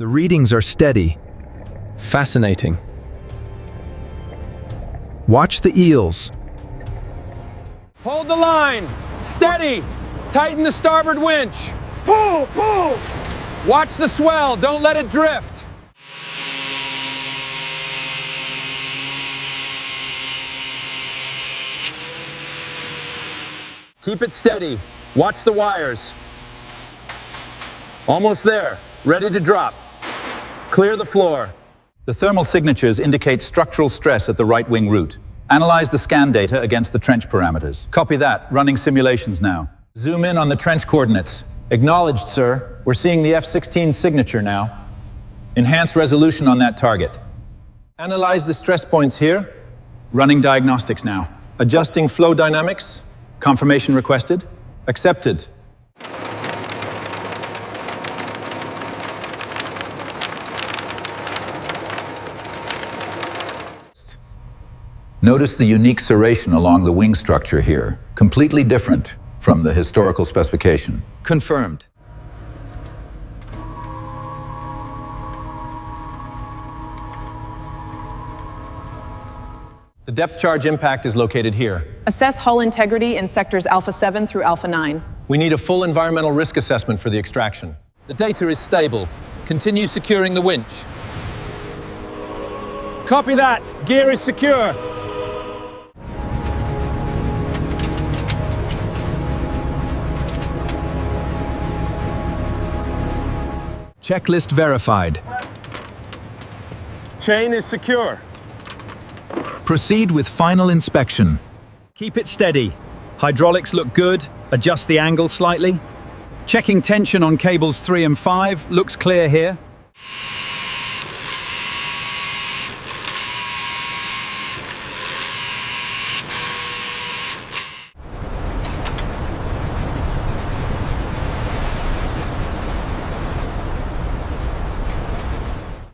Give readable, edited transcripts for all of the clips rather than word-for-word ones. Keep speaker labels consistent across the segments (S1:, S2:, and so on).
S1: The readings are steady.
S2: Fascinating.
S1: Watch the eels.
S3: Hold the line. Steady. Tighten the starboard winch. Pull, pull. Watch the swell. Don't let it drift. Keep it steady. Watch the wires. Almost there. Ready to drop. Clear the floor.
S4: The thermal signatures indicate structural stress at the right wing root. Analyze the scan data against the trench parameters. Copy that. Running simulations now. Zoom in on the trench coordinates.
S5: Acknowledged, sir. We're seeing the F-16 signature now.
S4: Enhance resolution on that target.
S5: Analyze the stress points here.
S4: Running diagnostics now.
S5: Adjusting flow dynamics.
S4: Confirmation requested.
S5: Accepted.
S4: Notice the unique serration along the wing structure here. Completely different from the historical specification.
S1: Confirmed.
S5: The depth charge impact is located here.
S6: Assess hull integrity in sectors Alpha 7 through Alpha 9.
S5: We need a full environmental risk assessment for the extraction.
S3: The data is stable. Continue securing the winch. Copy that. Gear is secure.
S1: Checklist verified.
S3: Chain is secure.
S1: Proceed with final inspection.
S7: Keep it steady. Hydraulics look good. Adjust the angle slightly. Checking tension on cables 3 and 5. Looks clear here.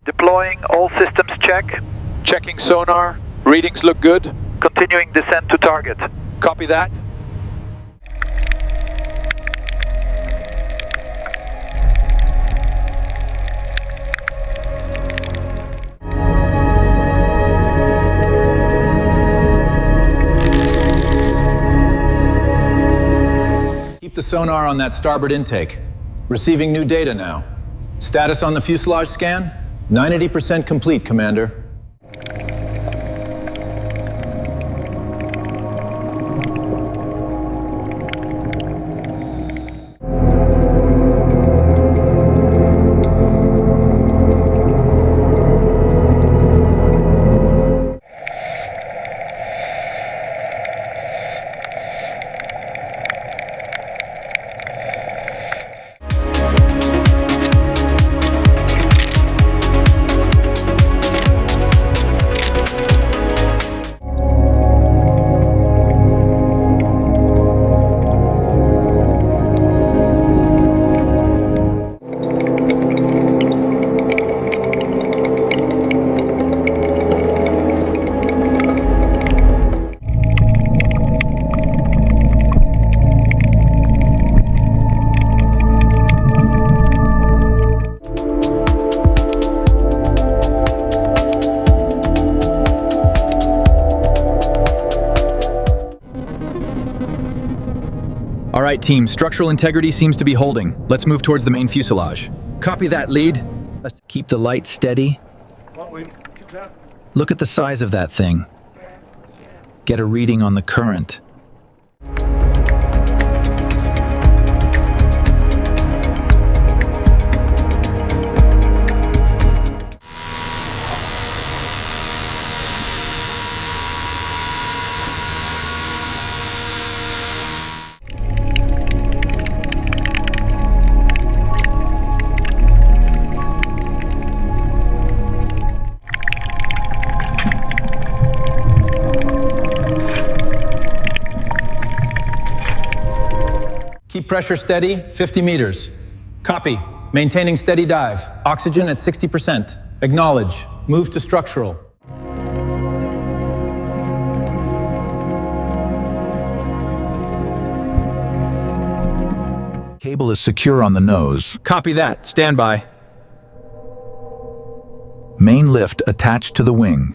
S8: Deploying all systems check.
S9: Checking sonar. Readings look good.
S8: Continuing descent to target.
S9: Copy that.
S5: Keep the sonar on that starboard intake. Receiving new data now. Status on the fuselage scan? 90% complete, Commander.
S1: All right, team. Structural integrity seems to be holding. Let's move towards the main fuselage. Copy that, lead. Let's keep the light steady. Look at the size of that thing. Get a reading on the current.
S5: Keep pressure steady, 50 meters. Copy. Maintaining steady dive. Oxygen at 60%. Acknowledge. Move to structural.
S1: Cable is secure on the nose.
S7: Copy that. Stand by.
S4: Main lift attached to the wing.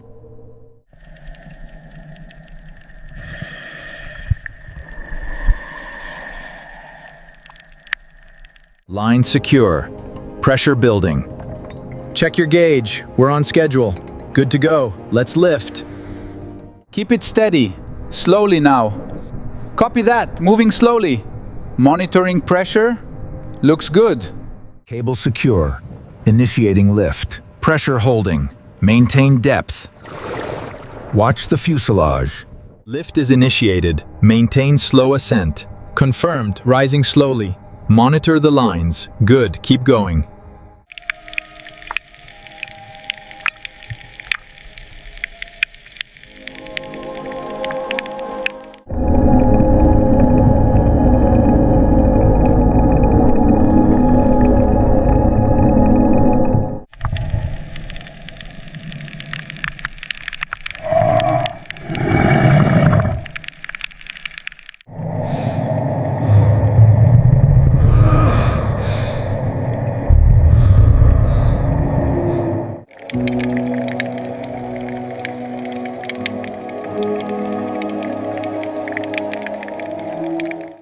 S1: Line secure. Pressure building. Check your gauge. We're on schedule. Good to go. Let's lift.
S7: Keep it steady. Slowly now. Copy that. Moving slowly. Monitoring pressure. Looks good.
S4: Cable secure. Initiating lift.
S1: Pressure holding. Maintain depth.
S4: Watch the fuselage.
S1: Lift is initiated. Maintain slow ascent. Confirmed. Rising slowly. Monitor the lines. Good. Keep going.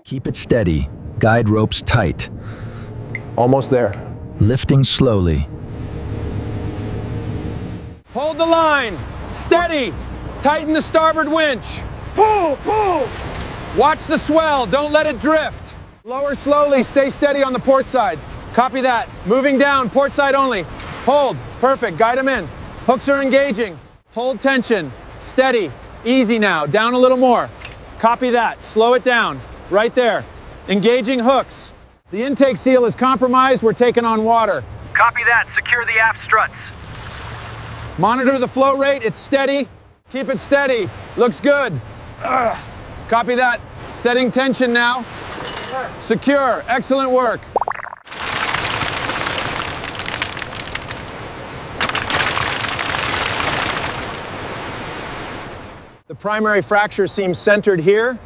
S4: Keep it steady. Guide ropes tight.
S9: Almost there.
S4: Lifting slowly.
S3: Hold the line. Steady. Tighten the starboard winch. Pull, pull. Watch the swell. Don't let it drift. Lower slowly. Stay steady on the port side. Copy that. Moving down. Port side only. Hold. Perfect. Guide them in. Hooks are engaging. Hold tension. Steady. Easy now. Down a little more. Copy that. Slow it down. Right there. Engaging hooks. The intake seal is compromised. We're taking on water.
S8: Copy that. Secure the aft struts.
S3: Monitor the flow rate. It's steady. Keep it steady. Looks good. Copy that. Setting tension now. Secure. Excellent work. The primary fracture seems centered here.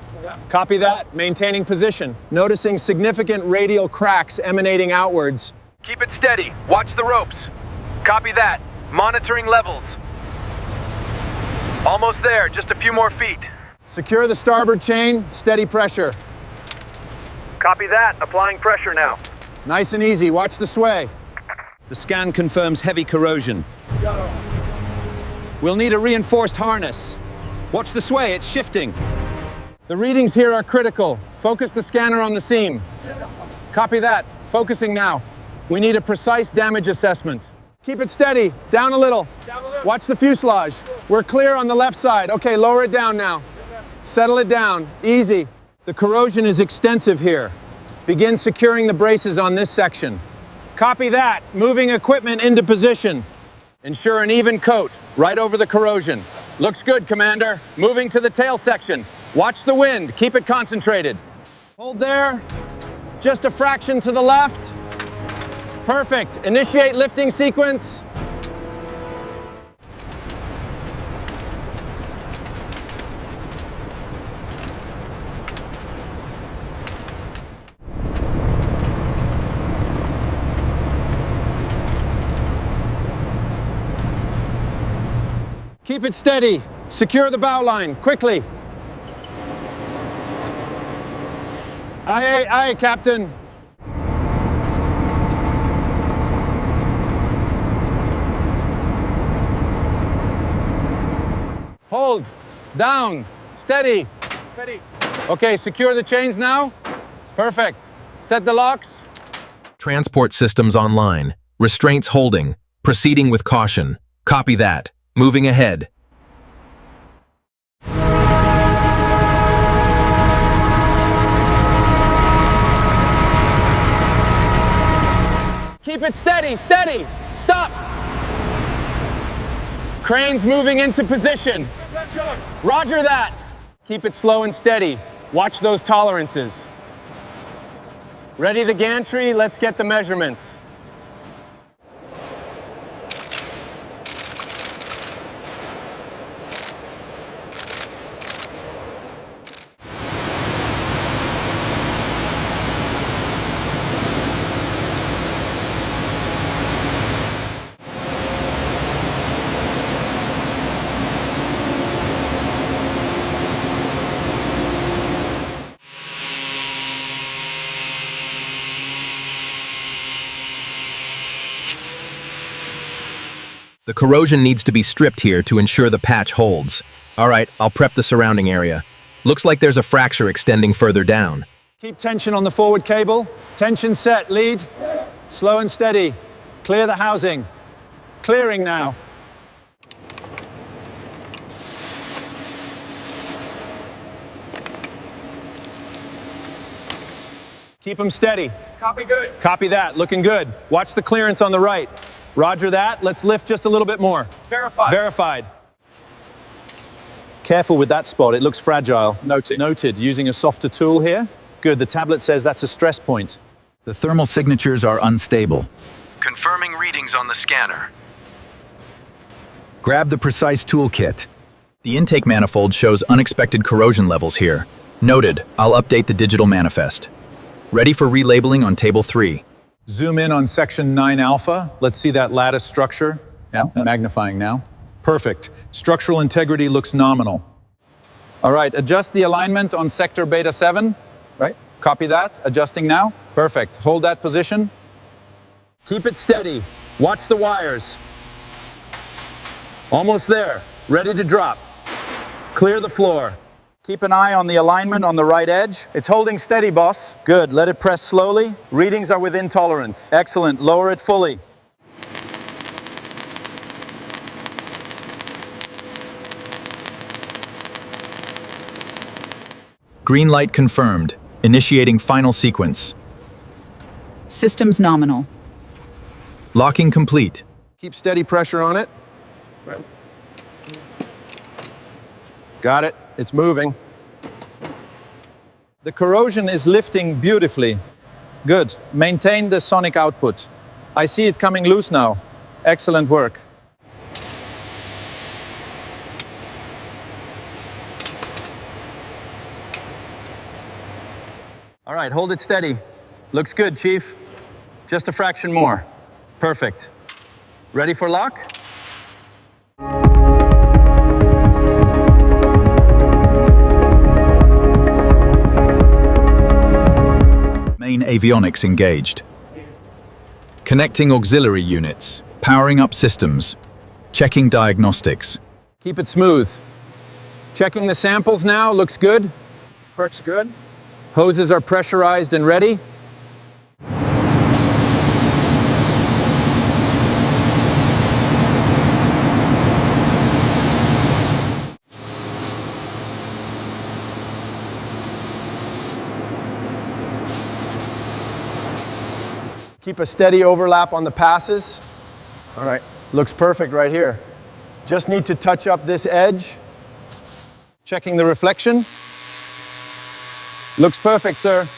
S3: Copy that. Maintaining position. Noticing significant radial cracks emanating outwards.
S8: Keep it steady. Watch the ropes. Copy that. Monitoring levels. Almost there. Just a few more feet.
S3: Secure the starboard chain. Steady pressure.
S8: Copy that. Applying pressure now.
S3: Nice and easy. Watch the sway.
S7: The scan confirms heavy corrosion. We'll need a reinforced harness. Watch the sway. It's shifting.
S3: The readings here are critical. Focus the scanner on the seam. Copy that. Focusing now. We need a precise damage assessment. Keep it steady. Down a little. Watch the fuselage. We're clear on the left side. Okay, lower it down now. Settle it down. Easy. The corrosion is extensive here. Begin securing the braces on this section. Copy that. Moving equipment into position. Ensure an even coat right over the corrosion. Looks good, Commander. Moving to the tail section. Watch the wind. Keep it concentrated. Hold there. Just a fraction to the left. Perfect. Initiate lifting sequence. Keep it steady. Secure the bow line. Quickly. Aye, aye, Captain. Hold. Down. Steady. Steady. Okay, secure the chains now. Perfect. Set the locks.
S10: Transport systems online. Restraints holding. Proceeding with caution. Copy that. Moving ahead.
S3: Keep it steady, steady. Stop. Cranes moving into position. Roger that. Keep it slow and steady. Watch those tolerances. Ready the gantry, let's get the measurements.
S10: The corrosion needs to be stripped here to ensure the patch holds. All right, I'll prep the surrounding area. Looks like there's a fracture extending further down.
S3: Keep tension on the forward cable. Tension set, lead. Slow and steady. Clear the housing. Clearing now. Keep them steady.
S8: Copy good.
S3: Copy that, looking good. Watch the clearance on the right. Roger that, let's lift just a little bit more.
S8: Verified.
S3: Verified. Careful with that spot, it looks fragile.
S8: Noted.
S3: Noted, using a softer tool here. Good, the tablet says that's a stress point.
S1: The thermal signatures are unstable.
S8: Confirming readings on the scanner.
S1: Grab the precise toolkit.
S10: The intake manifold shows unexpected corrosion levels here. Noted, I'll update the digital manifest. Ready for relabeling on table 3.
S5: Zoom in on section 9 alpha. Let's see that lattice structure.
S4: Yeah.
S5: Magnifying now. Perfect. Structural integrity looks nominal. All right, adjust the alignment on sector beta 7. Right. Copy that. Adjusting now. Perfect. Hold that position.
S3: Keep it steady. Watch the wires. Almost there. Ready to drop. Clear the floor. Keep an eye on the alignment on the right edge. It's holding steady, boss. Good. Let it press slowly. Readings are within tolerance. Excellent. Lower it fully.
S10: Green light confirmed. Initiating final sequence.
S6: Systems nominal.
S10: Locking complete.
S9: Keep steady pressure on it. Got it. It's moving.
S3: The corrosion is lifting beautifully. Good. Maintain the sonic output. I see it coming loose now. Excellent work. All right, hold it steady. Looks good, Chief. Just a fraction more. Perfect. Ready for lock?
S1: Main avionics engaged.
S10: Connecting auxiliary units. Powering up systems. Checking diagnostics.
S3: Keep it smooth. Checking the samples now, looks good.
S9: Works good.
S3: Hoses are pressurized and ready. Keep a steady overlap on the passes. All right, looks perfect right here. Just need to touch up this edge. Checking the reflection. Looks perfect, sir.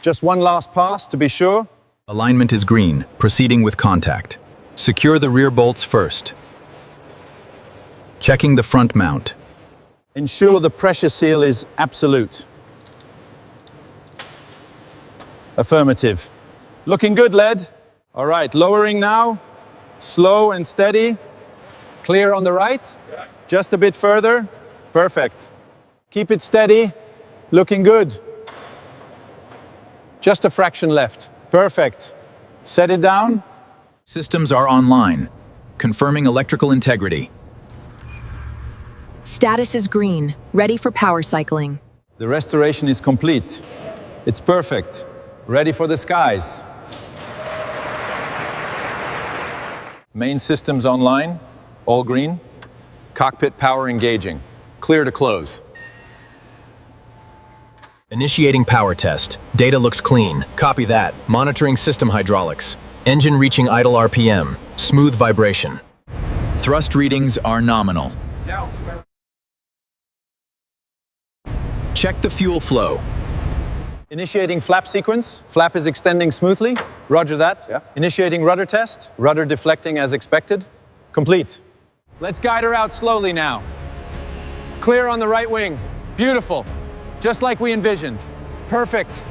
S3: Just one last pass to be sure.
S10: Alignment is green. Proceeding with contact. Secure the rear bolts first. Checking the front mount.
S3: Ensure the pressure seal is absolute. Affirmative. Looking good, lead. All right, lowering now. Slow and steady. Clear on the right. Just a bit further. Perfect. Keep it steady. Looking good. Just a fraction left. Perfect. Set it down.
S10: Systems are online. Confirming electrical integrity.
S11: Status is green, ready for power cycling.
S3: The restoration is complete. It's perfect. Ready for the skies. Main systems online. All green. Cockpit power engaging. Clear to close.
S10: Initiating power test. Data looks clean. Copy that. Monitoring system hydraulics. Engine reaching idle RPM. Smooth vibration.
S1: Thrust readings are nominal.
S10: Check the fuel flow.
S3: Initiating flap sequence. Flap is extending smoothly. Roger that.
S9: Yeah.
S3: Initiating rudder test. Rudder deflecting as expected. Complete. Let's guide her out slowly now. Clear on the right wing. Beautiful. Just like we envisioned. Perfect.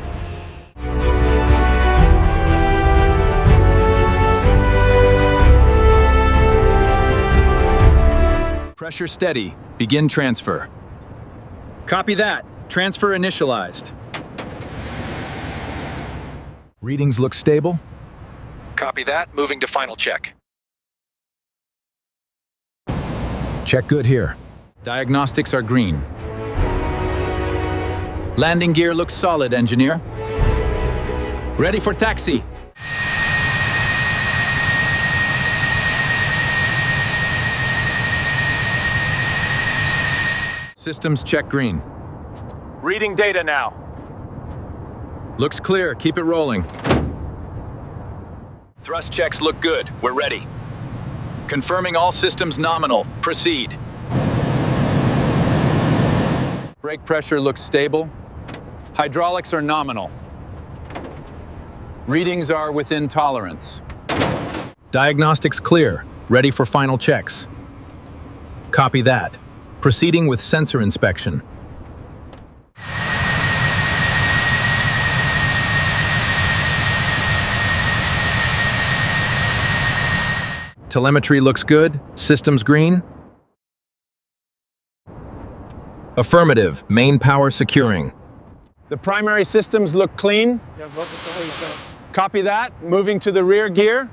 S1: Pressure steady. Begin transfer.
S7: Copy that. Transfer initialized.
S1: Readings look stable.
S8: Copy that. Moving to final check.
S1: Check good here.
S5: Diagnostics are green. Landing gear looks solid, engineer. Ready for taxi. Systems check green.
S8: Reading data now.
S5: Looks clear, keep it rolling.
S10: Thrust checks look good. We're ready. Confirming all systems nominal. Proceed.
S5: Brake pressure looks stable. Hydraulics are nominal. Readings are within tolerance.
S10: Diagnostics clear. Ready for final checks. Copy that. Proceeding with sensor inspection. Telemetry looks good. Systems green. Affirmative. Main power securing.
S3: The primary systems look clean. Copy that. Moving to the rear gear.